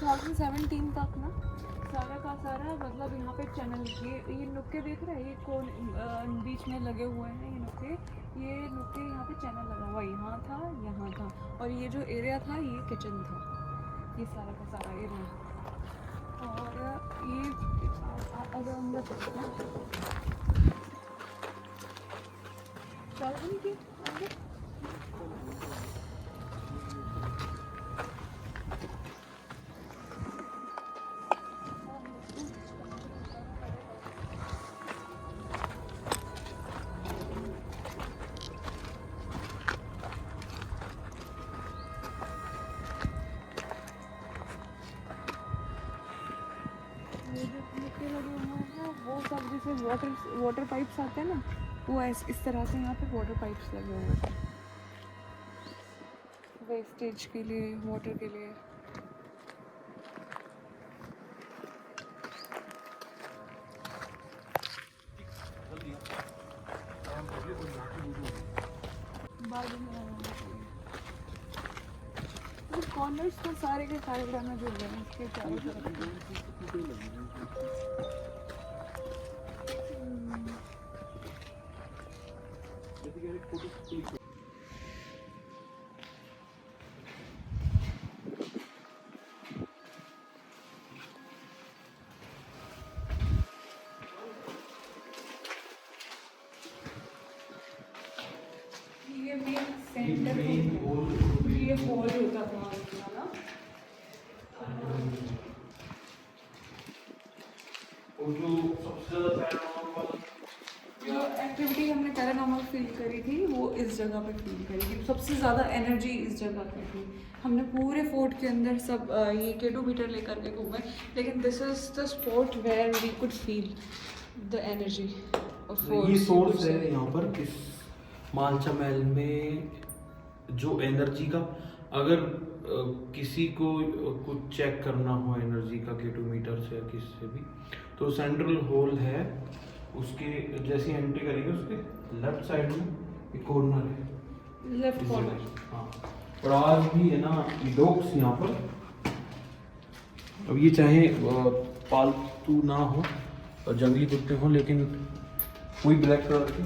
2017 तक ना सारा का सारा मतलब यहाँ पे चैनल ये नुक्के देख रहे हैं, ये कौन बीच में लगे हुए हैं ये नुक्के यहाँ पे चैनल लगा हुआ यहाँ था और ये जो एरिया था ये किचन था, ये सारा का सारा एरिया। और ये अगर अंदर बालकनी की अंदर वो सब जैसे वाटर पाइप्स आते हैं ना, वो इस तरह से यहाँ पे वाटर पाइप्स लगे हुए थे वेस्टेज के लिए, वाटर के लिए। कॉर्नर्स तो सारे के सारे में जुड़ गए हैं इसके चारों तरफ। ये मेन सेंटर ये हॉल होता था ना, जो एक्टिविटी हमने पैरानॉर्मल फील करी थी वो इस जगह पे फील करी थी, सबसे ज़्यादा एनर्जी इस जगह पे थी। हमने पूरे फोर्ट के अंदर सब ये K2 मीटर लेकर के घूमे, लेकिन this is the spot where we could feel the energy of fort. ये सोर्स है यहाँ पर इस मालचा महल में जो एनर्जी का, अगर किसी को कुछ चेक करना हो एनर्जी का K2 मीटर से या किसी से भी, तो सेंट्रल हॉल है उसके जैसे एंट्री करेंगे उसके लेफ्ट साइड में एक कॉर्नर है, लेफ्ट कॉर्नर। हाँ, और आज भी है ना डॉग्स यहाँ पर। अब ये चाहे पालतू ना हो और जंगली कुत्ते हो, लेकिन कोई ब्लैक कलर के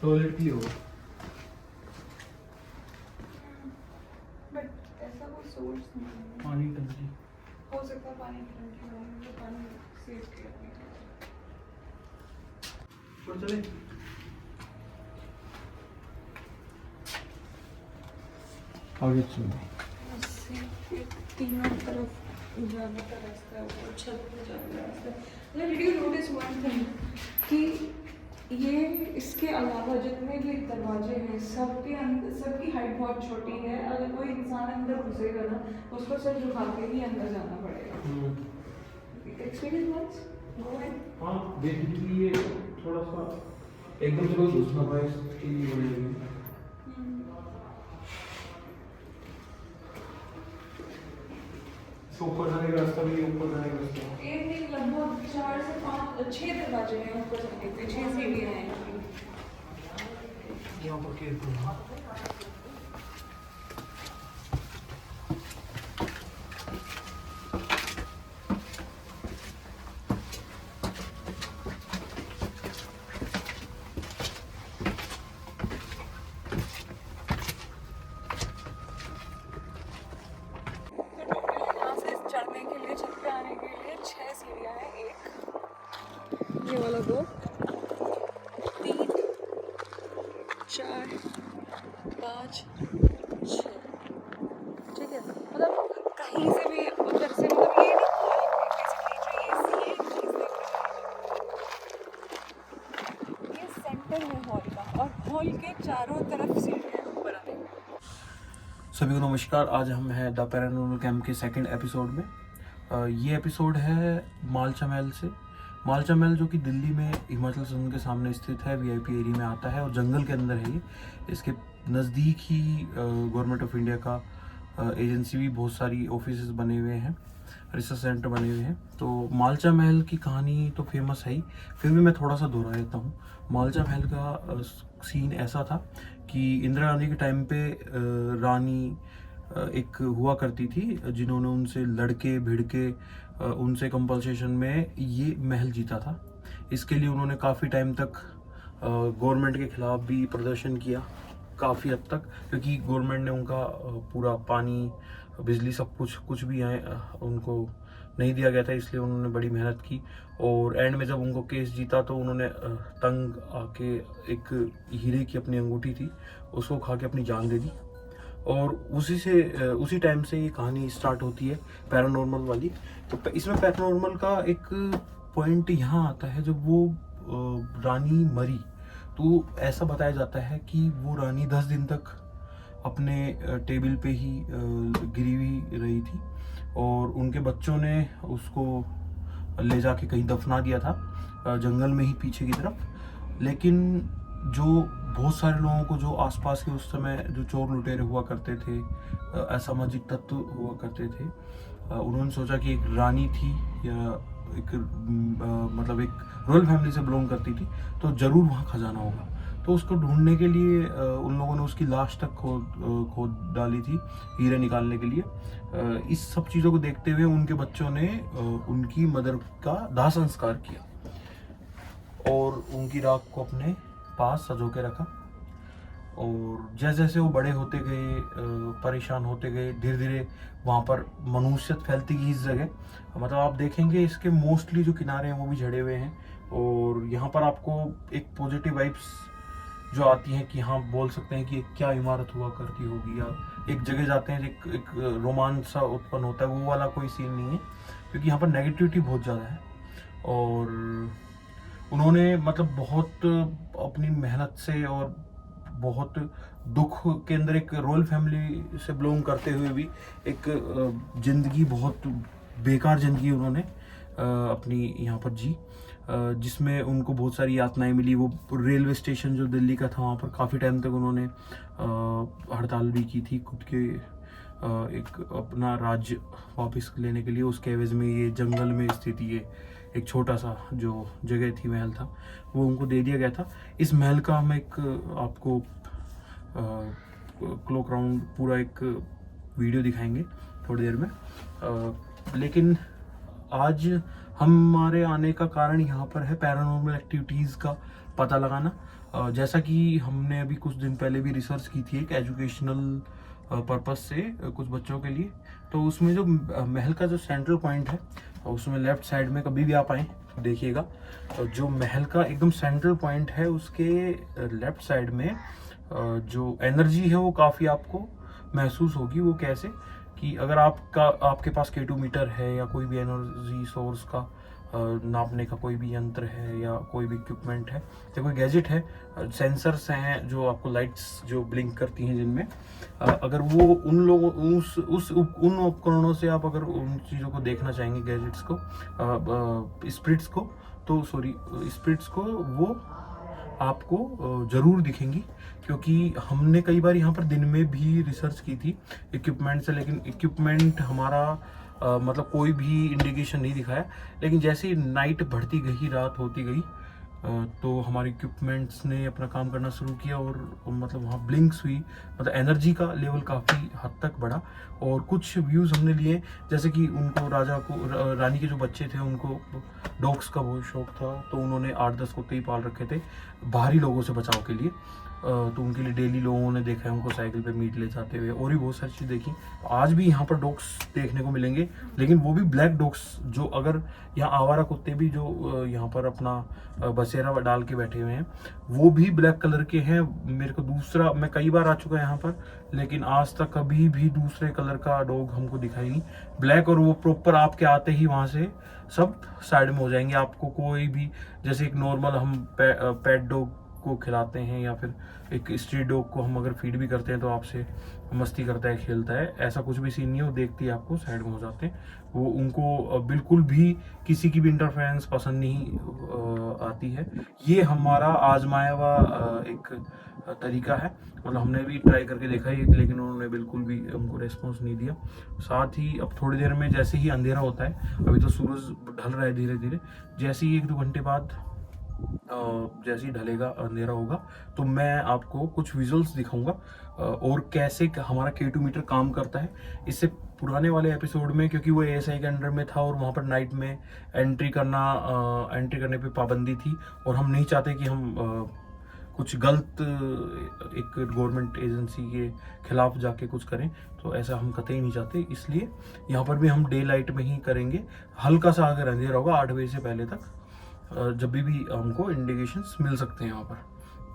टॉयलेट भी होगा। बट ऐसा कोई सोर्स नहीं है, पानी टंकी हो सकता है पानी की टंकी हो, मतलब पानी सेव किया तो चले। आगे चलो, तीनों तरफ जाने का रास्ता है, ऊपर छत पे जाने का रास्ता है। Did you notice one thing कि ये इसके अलावा जितने भी दरवाजे हैं सबकी हाइट बहुत छोटी है। अगर कोई इंसान अंदर घुसेगा ना उसको सर झुका के ही अंदर जाना पड़ेगा। एक्सपीरियंस वंस हाँ बेसिकली ये थोड़ा सा एकदम से कोई घुसना पाए इसके लिए बनेगी। ऊपर जाने का रास्ता भी, ऊपर जाने का रास्ता एक नहीं, लगभग 4 से 5 6 दरवाजे हैं ऊपर जाने के, 6 सीढ़ियाँ हैं। यहाँ पर केयरफुल ये वाला 2 3 4 5 6, ठीक है। मतलब कहीं से भी उधर से, मतलब ये ये सेंटर है हॉल का, और हॉल के चारों तरफ सीढ़ियाँ ऊपर आने। सभी को नमस्कार। आज हम हैं द पैरानॉर्मल कैंप के सेकंड एपिसोड में। ये एपिसोड है मालचा महल से। मालचा महल जो कि दिल्ली में हिमाचल सदन के सामने स्थित है, वीआईपी एरिया में आता है और जंगल के अंदर है ये। इसके नज़दीक ही गवर्नमेंट ऑफ इंडिया का एजेंसी भी बहुत सारी ऑफिस बने हुए हैं, रिसर्च सेंटर बने हुए हैं। तो मालचा महल की कहानी तो फेमस है ही, फिर भी मैं थोड़ा सा दोहरा देता हूँ। मालचा महल का सीन ऐसा था कि इंदिरा गांधी के टाइम पे रानी एक हुआ करती थी, जिन्होंने उनसे लड़के भिड़ के उनसे कंपल्सेशन में ये महल जीता था। इसके लिए उन्होंने काफ़ी टाइम तक गवर्नमेंट के खिलाफ भी प्रदर्शन किया, काफ़ी हद तक, क्योंकि गवर्नमेंट ने उनका पूरा पानी बिजली सब कुछ भी आए उनको नहीं दिया गया था। इसलिए उन्होंने बड़ी मेहनत की और एंड में जब उनको केस जीता तो उन्होंने तंग आके एक हीरे की अपनी अंगूठी थी उसको खा के अपनी जान दे दी। और उसी टाइम से ये कहानी स्टार्ट होती है पैरानॉर्मल वाली। तो इसमें पैरानॉर्मल का एक पॉइंट यहाँ आता है, जब वो रानी मरी तो ऐसा बताया जाता है कि वो रानी 10 दिन तक अपने टेबल पे ही गिरी हुई रही थी और उनके बच्चों ने उसको ले जाके कहीं दफना दिया था जंगल में ही पीछे की तरफ। लेकिन जो बहुत सारे लोगों को, जो आसपास के उस समय जो चोर लुटेरे हुआ करते थे, असामाजिक तत्व हुआ करते थे, उन्होंने सोचा कि एक रानी थी या एक मतलब एक रॉयल फैमिली से बिलोंग करती थी तो ज़रूर वहाँ खजाना होगा। तो उसको ढूंढने के लिए उन लोगों ने उसकी लाश तक खोद डाली थी हीरे निकालने के लिए। इस सब चीज़ों को देखते हुए उनके बच्चों ने उनकी मदर का दाह संस्कार किया और उनकी राख को अपने पास सजो के रखा। और जैसे जैसे वो बड़े होते गए, परेशान होते गए, धीरे धीरे वहाँ पर मनुष्यत फैलती गई इस जगह। मतलब आप देखेंगे इसके मोस्टली जो किनारे हैं वो भी झड़े हुए हैं और यहाँ पर आपको एक पॉजिटिव वाइब्स जो आती हैं कि हाँ बोल सकते हैं कि क्या इमारत हुआ करती होगी, या एक जगह जाते हैं एक रोमांच सा उत्पन्न होता है, वो वाला कोई सीन नहीं है, क्योंकि यहाँ पर नेगेटिविटी बहुत ज़्यादा है। और उन्होंने मतलब बहुत अपनी मेहनत से और बहुत दुख के अंदर एक रॉयल फैमिली से बिलोंग करते हुए भी एक ज़िंदगी, बहुत बेकार ज़िंदगी उन्होंने अपनी यहाँ पर जी, जिसमें उनको बहुत सारी यातनाएं मिली। वो रेलवे स्टेशन जो दिल्ली का था वहाँ पर काफ़ी टाइम तक उन्होंने हड़ताल भी की थी खुद के एक अपना राज्य वापस लेने के लिए। उसके एवज में ये जंगल में स्थित ये एक छोटा सा जो जगह थी, महल था, वो उनको दे दिया गया था। इस महल का हम एक आपको क्लोक राउंड पूरा एक वीडियो दिखाएंगे थोड़ी देर में। लेकिन आज हमारे आने का कारण यहाँ पर है पैरानॉर्मल एक्टिविटीज़ का पता लगाना। जैसा कि हमने अभी कुछ दिन पहले भी रिसर्च की थी एक एजुकेशनल पर्पस से कुछ बच्चों के लिए, तो उसमें जो महल का जो सेंट्रल पॉइंट है उसमें लेफ्ट साइड में कभी भी आप आएँ देखिएगा, जो महल का एकदम सेंट्रल पॉइंट है उसके लेफ्ट साइड में जो एनर्जी है वो काफ़ी आपको महसूस होगी। वो कैसे कि अगर आपके पास K2 मीटर है या कोई भी एनर्जी सोर्स का नापने का कोई भी यंत्र है या कोई भी इक्विपमेंट है या कोई गैजेट है, सेंसर्स हैं जो आपको लाइट्स जो ब्लिंक करती हैं जिनमें, अगर वो उन लोगों उन उपकरणों से आप अगर उन चीज़ों को देखना चाहेंगे, गैजेट्स को, स्पिरिट्स को वो आपको ज़रूर दिखेंगी। क्योंकि हमने कई बार यहाँ पर दिन में भी रिसर्च की थी इक्विपमेंट से, लेकिन इक्विपमेंट हमारा मतलब कोई भी इंडिकेशन नहीं दिखाया। लेकिन जैसे ही नाइट बढ़ती गई, रात होती गई, तो हमारे इक्विपमेंट्स ने अपना काम करना शुरू किया और मतलब वहाँ ब्लिंक्स हुई, मतलब एनर्जी का लेवल काफ़ी हद तक बढ़ा। और कुछ व्यूज़ हमने लिए, जैसे कि उनको रानी के जो बच्चे थे उनको डॉग्स का बहुत शौक था, तो उन्होंने 8-10 कुत्ते ही पाल रखे थे बाहरी लोगों से बचाव के लिए। तो उनके लिए डेली लोगों ने देखा है उनको साइकिल पे मीट ले जाते हुए, और भी बहुत सारी चीज़ देखी। आज भी यहाँ पर डॉग्स देखने को मिलेंगे, लेकिन वो भी ब्लैक डॉग्स, जो अगर यहाँ आवारा कुत्ते भी जो यहाँ पर अपना बसेरा डाल के बैठे हुए हैं वो भी ब्लैक कलर के हैं। मेरे को मैं कई बार आ चुका है यहाँ पर, लेकिन आज तक कभी भी दूसरे कलर का डॉग हमको दिखाई नहीं, ब्लैक। और वो प्रॉपर आपके आते ही वहाँ से सब साइड में हो जाएंगे। आपको कोई भी, जैसे एक नॉर्मल हम पेट डॉग को खिलाते हैं या फिर एक स्ट्रीट डॉग को हम अगर फीड भी करते हैं तो आपसे मस्ती करता है, खेलता है, ऐसा कुछ भी सीन नहीं है। वो देखती है आपको, साइड में हो जाते हैं। वो उनको बिल्कुल भी किसी की भी इंटरफेरेंस पसंद नहीं आती है। ये हमारा आजमाया हुआ एक तरीका है। मतलब हमने भी ट्राई करके देखा है, लेकिन उन्होंने बिल्कुल भी हमको रेस्पॉन्स नहीं दिया। साथ ही अब थोड़ी देर में जैसे ही अंधेरा होता है, अभी तो सूरज ढल रहा है धीरे धीरे, जैसे ही 1-2 घंटे बाद जैसे ही ढलेगा, अंधेरा होगा, तो मैं आपको कुछ विजुअल्स दिखाऊंगा और कैसे हमारा K2 मीटर काम करता है। इससे पुराने वाले एपिसोड में, क्योंकि वो ASI के अंडर में था और वहाँ पर नाइट में एंट्री करने पे पाबंदी थी, और हम नहीं चाहते कि हम कुछ गलत एक गवर्नमेंट एजेंसी के खिलाफ जाके कुछ करें, तो ऐसा हम कतई नहीं चाहते। इसलिए यहाँ पर भी हम डे लाइट में ही करेंगे। हल्का सा अगर अंधेरा होगा 8 बजे से पहले तक, जब भी हमको इंडिकेशंस मिल सकते हैं यहाँ पर।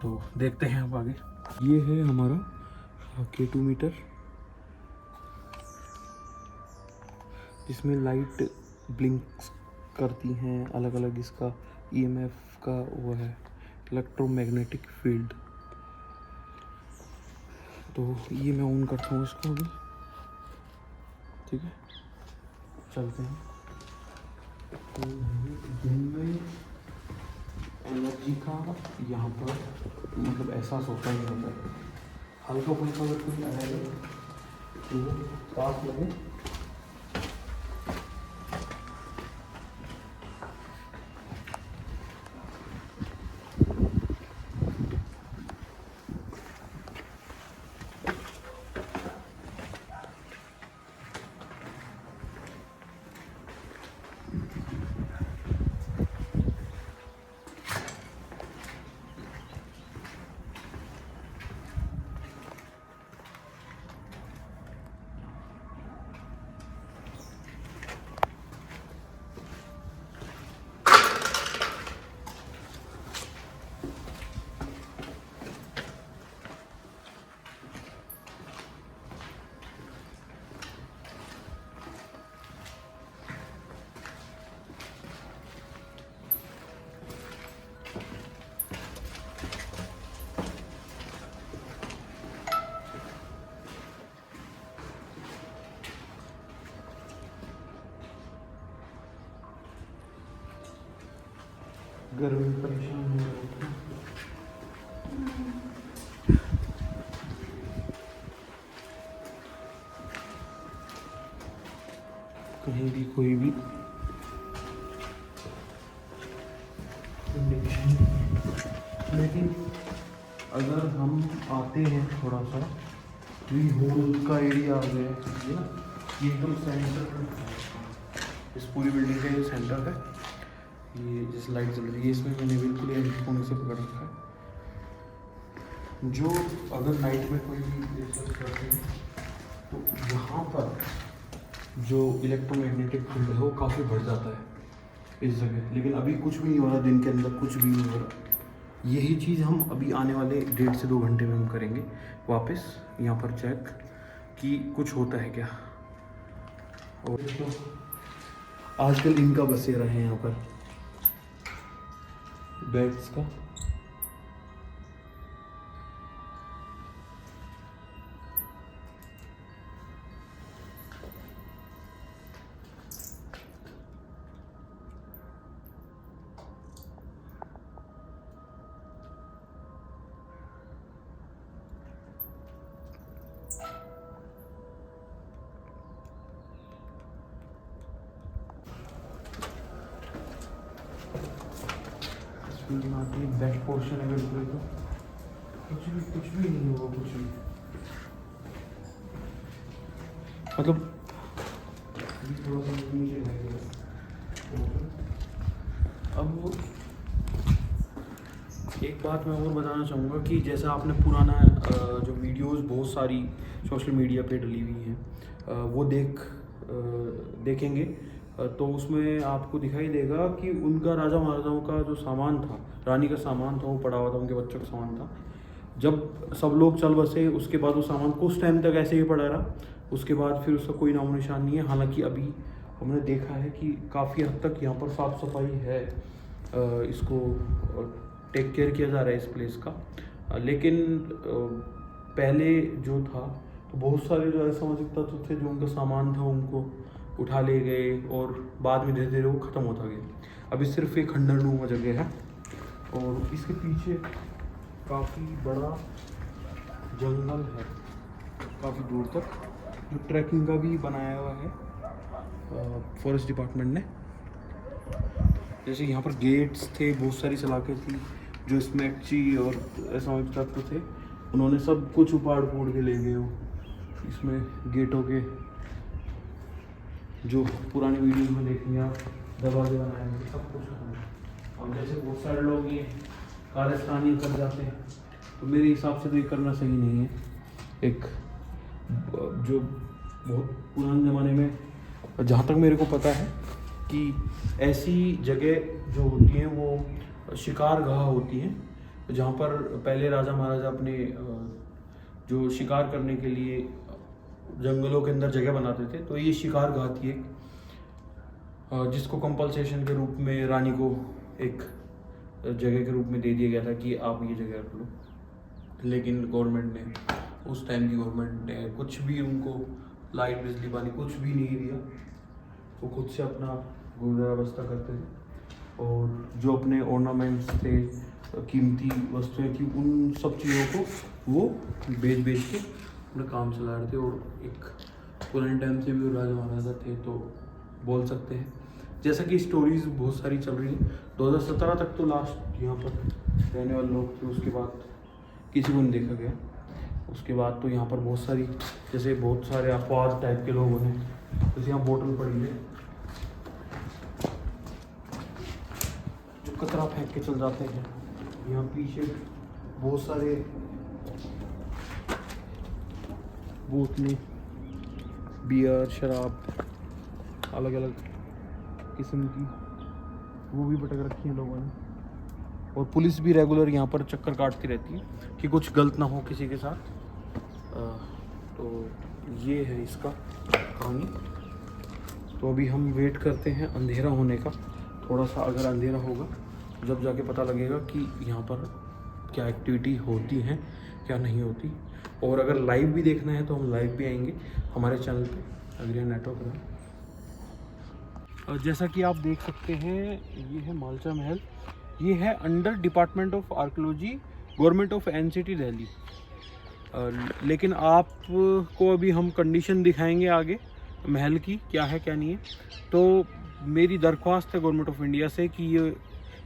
तो देखते हैं अब आगे। ये है हमारा K2 मीटर, इसमें लाइट ब्लिंक्स करती हैं अलग अलग। इसका EMF का वो है, इलेक्ट्रोमैग्नेटिक फील्ड। तो ये मैं ऑन करता हूँ इसको अभी, ठीक है, चलते हैं। तो दिन में एनर्जी का यहाँ पर मतलब एहसास होता ही होता है। हल्का फुल्का अगर कोई आएगा तो पास लगे, गर्मी परेशान हो रही है। कहीं भी कोई भी इंडिकेशन, लेकिन अगर हम आते हैं थोड़ा सा, ये होल का एरिया आ गया है ना, ये एकदम सेंटर, इस पूरी बिल्डिंग का ये सेंटर है। ये जिस लाइट जल रही है इसमें मैंने बिल्कुल ये कोने से पकड़ रखा है। जो अगर नाइट में कोई भी रिसर्च करते हैं तो यहाँ पर जो इलेक्ट्रोमैग्नेटिक फील्ड है वो काफ़ी बढ़ जाता है इस जगह, लेकिन अभी कुछ भी नहीं हो रहा, दिन के अंदर कुछ भी नहीं हो रहा। यही चीज़ हम अभी आने वाले 1.5 से 2 घंटे में हम करेंगे वापस यहाँ पर चेक कि कुछ होता है क्या। और तो आजकल इनका बसेरा है यहाँ पर बैट्स का। आती है बैक पोर्शन अगर कोई तो कुछ भी नहीं होगा, कुछ भी मतलब थोड़ा सा नीचे लगेगा। अब एक बात मैं और बताना चाहूँगा कि जैसा आपने पुराना जो वीडियोस बहुत सारी सोशल मीडिया पे डली हुई हैं वो देखेंगे तो उसमें आपको दिखाई देगा कि उनका राजा महाराजाओं का जो सामान था, रानी का सामान था, वो पड़ा हुआ था, उनके बच्चों का सामान था। जब सब लोग चल बसे उसके बाद वो सामान कुछ टाइम तक ऐसे ही पड़ा रहा, उसके बाद फिर उसका कोई नामो निशान नहीं है। हालांकि अभी हमने देखा है कि काफ़ी हद तक यहाँ पर साफ़ सफाई है, इसको टेक केयर किया जा रहा है इस प्लेस का। लेकिन पहले जो था तो बहुत सारे जो असामाजिक तत्व थे, जो उनका सामान था उनको उठा ले गए और बाद में धीरे धीरे वो ख़त्म होता गया। अभी सिर्फ एक खंडरनुमा जगह है और इसके पीछे काफ़ी बड़ा जंगल है काफ़ी दूर तक, जो ट्रैकिंग का भी बनाया हुआ है फॉरेस्ट डिपार्टमेंट ने। जैसे यहाँ पर गेट्स थे, बहुत सारी सलाखें थी, जो स्मैकची और असामाजिक तत्व थे उन्होंने सब कुछ उपाड़ फोड़ के ले गए हो। इसमें गेटों के जो पुरानी वीडियोस में देखेंगे आप, दरवाजे बनाए हुए सब कुछ है। और जैसे बहुत सारे लोग ये कारस्तानी कर जाते हैं, तो मेरे हिसाब से तो ये करना सही नहीं है। एक जो बहुत पुराने ज़माने में, जहाँ तक मेरे को पता है कि ऐसी जगह जो होती हैं वो शिकार गाह होती हैं, जहाँ पर पहले राजा महाराजा अपने जो शिकार करने के लिए जंगलों के अंदर जगह बनाते थे। तो ये शिकार गाह थी एक, जिसको कंपलसेशन के रूप में रानी को एक जगह के रूप में दे दिया गया था कि आप ये जगह रख लो। लेकिन गवर्नमेंट ने, उस टाइम की गवर्नमेंट ने कुछ भी उनको लाइट बिजली पानी कुछ भी नहीं दिया। वो खुद से अपना गुजारा बसता करते थे और जो अपने ऑर्नामेंट्स थे, कीमती वस्तुएं थी, उन सब चीज़ों को वो बेच बेच के अपना काम चला रहे थे। और एक पुराने टाइम से भी वो राजा महाराजा थे, तो बोल सकते हैं। जैसा कि स्टोरीज बहुत सारी चल रही है, 2017 तक तो लास्ट यहाँ पर रहने वाले लोग थे, उसके बाद किसी को नहीं देखा गया। उसके बाद तो यहाँ पर बहुत सारी, जैसे बहुत सारे अफवाज टाइप के लोग हैं, जैसे यहाँ बोतल पड़ी है जो कचरा फेंक के चल जाते हैं। यहाँ पीछे बहुत सारे बोतलें, बियर, शराब अलग अलग किस्म की, वो भी पटक रखी हैं लोगों ने। और पुलिस भी रेगुलर यहाँ पर चक्कर काटती रहती है कि कुछ गलत ना हो किसी के साथ। तो ये है इसका कहानी। तो अभी हम वेट करते हैं अंधेरा होने का। थोड़ा सा अगर अंधेरा होगा जब जाके पता लगेगा कि यहाँ पर क्या एक्टिविटी होती है क्या नहीं होती। और अगर लाइव भी देखना है तो हम लाइव भी आएंगे हमारे चैनल पे, अग्रिया नेटवर्क पर। जैसा कि आप देख सकते हैं, ये है मालचा महल। ये है under department of archaeology, government of NCT Delhi. लेकिन आपको अभी हम कंडीशन दिखाएंगे आगे महल की, क्या है क्या नहीं है। तो मेरी दरख्वास्त है गवर्नमेंट ऑफ इंडिया से कि ये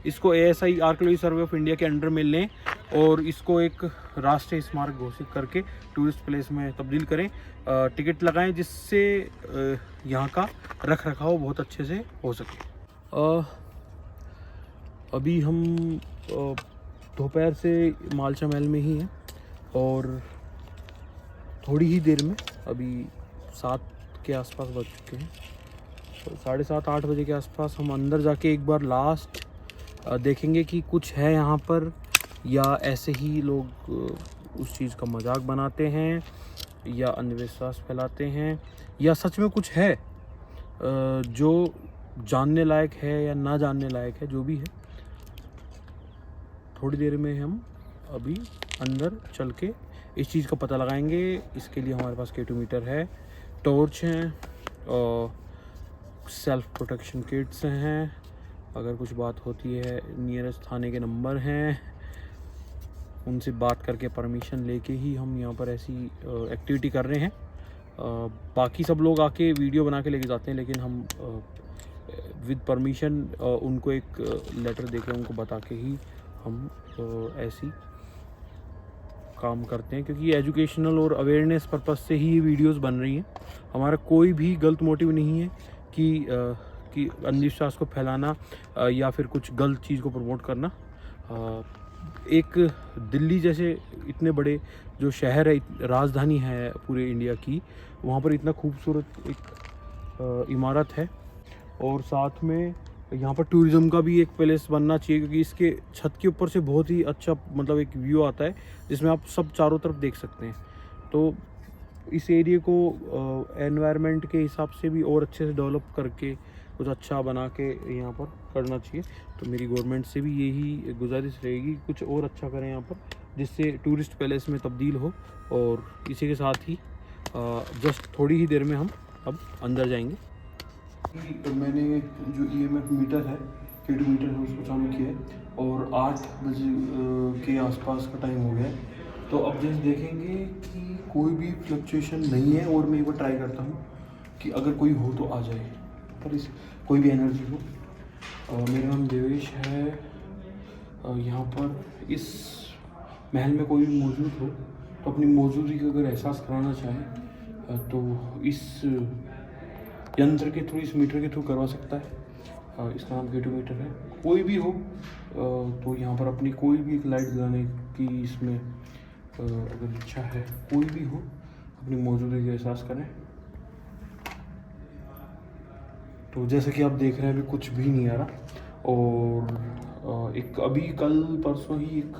इसको ASI archaeology survey of India के अंडर में लें और इसको एक राष्ट्रीय स्मारक घोषित करके टूरिस्ट प्लेस में तब्दील करें। टिकट लगाएं जिससे यहाँ का रख रखाव बहुत अच्छे से हो सके। अभी हम दोपहर से मालचा महल में ही हैं और थोड़ी ही देर में, अभी 7 के आसपास बज चुके हैं, तो 7:30-8 बजे के आसपास हम अंदर जाके एक बार लास्ट देखेंगे कि कुछ है यहाँ पर, या ऐसे ही लोग उस चीज़ का मजाक बनाते हैं या अंधविश्वास फैलाते हैं, या सच में कुछ है जो जानने लायक है या ना जानने लायक है, जो भी है। थोड़ी देर में हम अभी अंदर चल के इस चीज़ का पता लगाएंगे। इसके लिए हमारे पास K2 मीटर है, टॉर्च हैं और सेल्फ प्रोटेक्शन किट्स हैं। अगर कुछ बात होती है, नियरेस्ट थाने के नंबर हैं, उनसे बात करके परमिशन लेके ही हम यहाँ पर ऐसी एक्टिविटी कर रहे हैं। बाकी सब लोग आके वीडियो बना के लेके जाते हैं, लेकिन हम विद परमिशन उनको एक लेटर देके उनको बता के ही हम ऐसी काम करते हैं, क्योंकि एजुकेशनल और अवेयरनेस पर्पस से ही ये वीडियोस बन रही हैं। हमारा कोई भी गलत मोटिव नहीं है कि अंधविश्वास को फैलाना या फिर कुछ गलत चीज़ को प्रमोट करना। एक दिल्ली जैसे इतने बड़े जो शहर है, राजधानी है पूरे इंडिया की, वहाँ पर इतना खूबसूरत एक इमारत है और साथ में यहाँ पर टूरिज़्म का भी एक पैलेस बनना चाहिए, क्योंकि इसके छत के ऊपर से बहुत ही अच्छा मतलब एक व्यू आता है जिसमें आप सब चारों तरफ देख सकते हैं। तो इस एरिया को एनवायरनमेंट के हिसाब से भी और अच्छे से डेवलप करके कुछ अच्छा बना के यहाँ पर करना चाहिए। तो मेरी गवर्नमेंट से भी यही गुजारिश रहेगी, कुछ और अच्छा करें यहाँ पर, जिससे टूरिस्ट पैलेस में तब्दील हो। और इसी के साथ ही जस्ट थोड़ी ही देर में हम अब अंदर जाएंगे। तो मैंने जो EMF मीटर है, K2 मीटर है, उसको चालू किया है और 8 बजे के आसपास का टाइम हो गया है। तो अब जैसे देखेंगे कि कोई भी फ्लक्चुएशन नहीं है, और मैं एक बार ट्राई करता हूँ कि अगर कोई हो तो आ जाए, पर इस कोई भी एनर्जी हो। मेरा नाम देवेश है। यहाँ पर इस महल में कोई भी मौजूद हो तो अपनी मौजूदगी का अगर एहसास कराना चाहे तो इस यंत्र के थ्रू, इस मीटर के थ्रू करवा सकता है। इसका नाम K2 मीटर है। कोई भी हो तो यहाँ पर अपनी कोई भी एक लाइट जलाने की इसमें अगर इच्छा है, कोई भी हो, अपनी मौजूदगी का एहसास करें। तो जैसे कि आप देख रहे हैं अभी कुछ भी नहीं आ रहा। और एक अभी कल परसों ही एक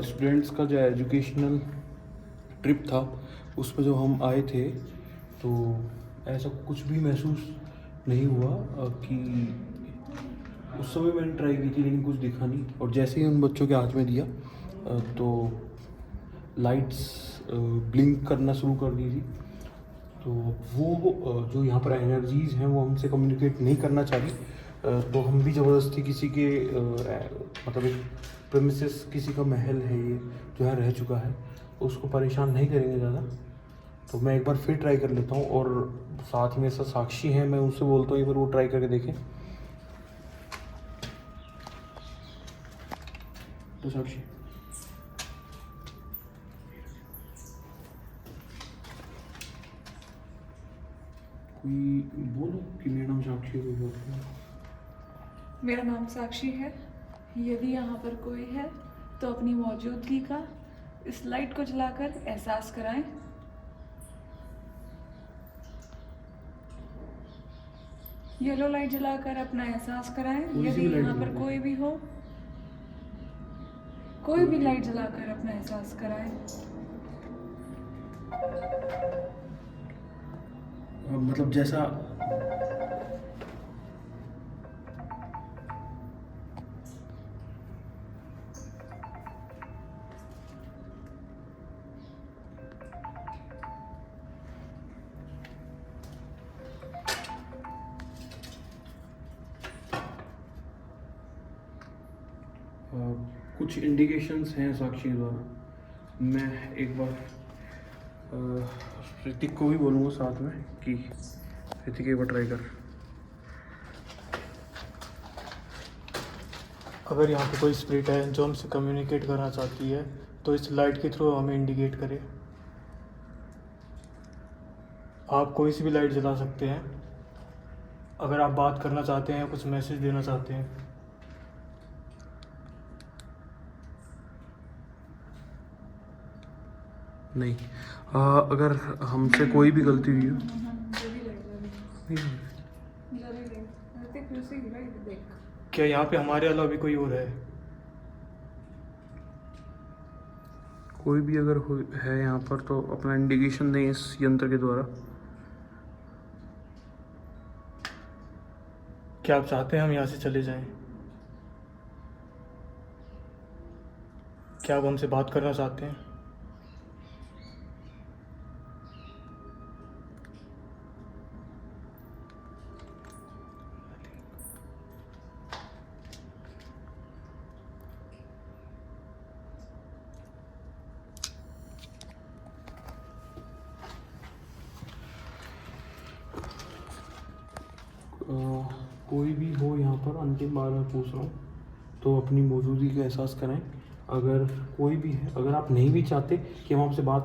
स्टूडेंट्स का जो एजुकेशनल ट्रिप था, उसमें जब हम आए थे तो ऐसा कुछ भी महसूस नहीं हुआ कि उस समय मैंने ट्राई की थी लेकिन कुछ दिखा नहीं। और जैसे ही उन बच्चों के हाथ में दिया तो लाइट्स ब्लिंक करना शुरू कर दी थी। तो वो जो यहाँ पर एनर्जीज़ हैं वो हमसे कम्युनिकेट नहीं करना चाहिए। तो हम भी ज़बरदस्ती किसी के मतलब एक प्रेमिसेस, किसी का महल है ये जो यहाँ रह चुका है, उसको परेशान नहीं करेंगे ज़्यादा। तो मैं एक बार फिर ट्राई कर लेता हूँ, और साथ ही मेरे साथ साक्षी हैं, मैं उनसे बोलता हूँ एक बार वो ट्राई करके देखें। तो साक्षी, कोई बोलो कि मेरा नाम साक्षी है, कोई बात नहीं। मेरा नाम साक्षी है। यदि यहाँ पर कोई है तो अपनी मौजूदगी का इस लाइट को जलाकर एहसास कराएं। येलो लाइट जलाकर अपना एहसास कराएं। यदि यहाँ पर कोई भी हो, कोई भी लाइट जलाकर अपना एहसास कराएं। मतलब जैसा कुछ इंडिकेशंस हैं साक्षी द्वारा। मैं एक बार ऋतिक को भी बोलूँगा साथ में कि ऋतिक एक बार ट्राई कर। अगर यहाँ पे कोई स्पिरिट है जो हमसे कम्युनिकेट करना चाहती है तो इस लाइट के थ्रू हमें इंडिकेट करे। आप कोई सी भी लाइट जला सकते हैं अगर आप बात करना चाहते हैं, कुछ मैसेज देना चाहते हैं। नहीं, अगर हमसे कोई भी गलती हुई हो, क्या यहाँ पे हमारे अलावा भी कोई और है? कोई भी अगर है यहाँ पर तो अपना इंडिकेशन दें इस यंत्र के द्वारा। क्या आप चाहते हैं हम यहाँ से चले जाएं? क्या आप हमसे बात करना चाहते हैं? कोई भी हो यहाँ पर, अंतिम बार मैं पूछ रहा हूँ, तो अपनी मौजूदगी का एहसास कराएं। अगर कोई भी है, अगर आप नहीं भी चाहते कि हम आपसे बात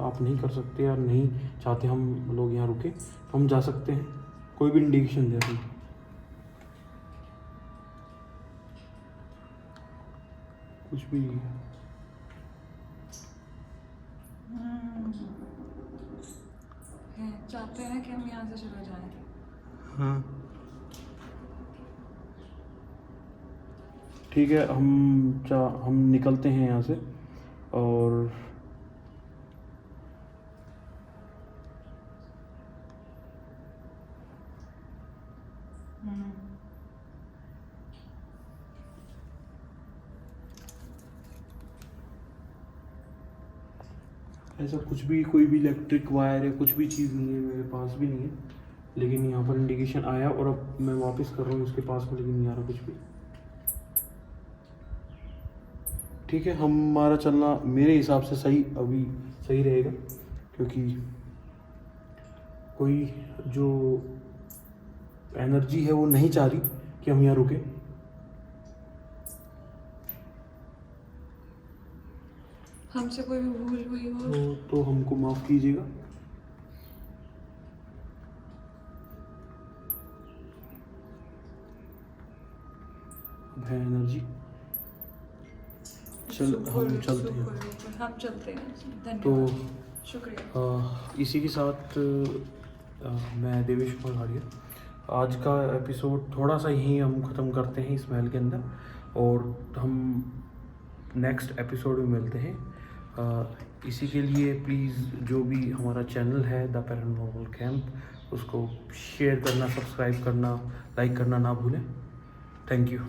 आप नहीं कर सकते या नहीं चाहते हम लोग यहाँ रुके, तो हम जा सकते हैं। कोई भी इंडिकेशन दे रही, कुछ भी नहीं है। चाहते हैं कि हम यहाँ से चले जाएं। हाँ ठीक है, हम निकलते हैं यहाँ से। और ऐसा कुछ भी, कोई भी इलेक्ट्रिक वायर या कुछ भी चीज़ नहीं है, मेरे पास भी नहीं है। लेकिन यहाँ पर इंडिकेशन आया और अब मैं वापस कर रहा हूँ उसके पास में, लेकिन नहीं आ रहा कुछ भी। ठीक है, हमारा चलना मेरे हिसाब से सही अभी सही रहेगा, क्योंकि कोई जो एनर्जी है वो नहीं चाह रही कि हम यहाँ रुके। हमसे कोई भी भूल हुई हो तो हमको माफ़ कीजिएगा। अब है एनर्जी, चल हम चलते हैं। हम चलते हैं। तो धन्यवाद, शुक्रिया। इसी के साथ मैं देवेश कुमार घाड़िया, आज का एपिसोड थोड़ा सा यहीं हम ख़त्म करते हैं इस महल के अंदर, और हम नेक्स्ट एपिसोड में मिलते हैं। इसी के लिए प्लीज़ जो भी हमारा चैनल है द पैरानॉर्मल कैंप, उसको शेयर करना, सब्सक्राइब करना, लाइक करना ना भूलें। Thank you.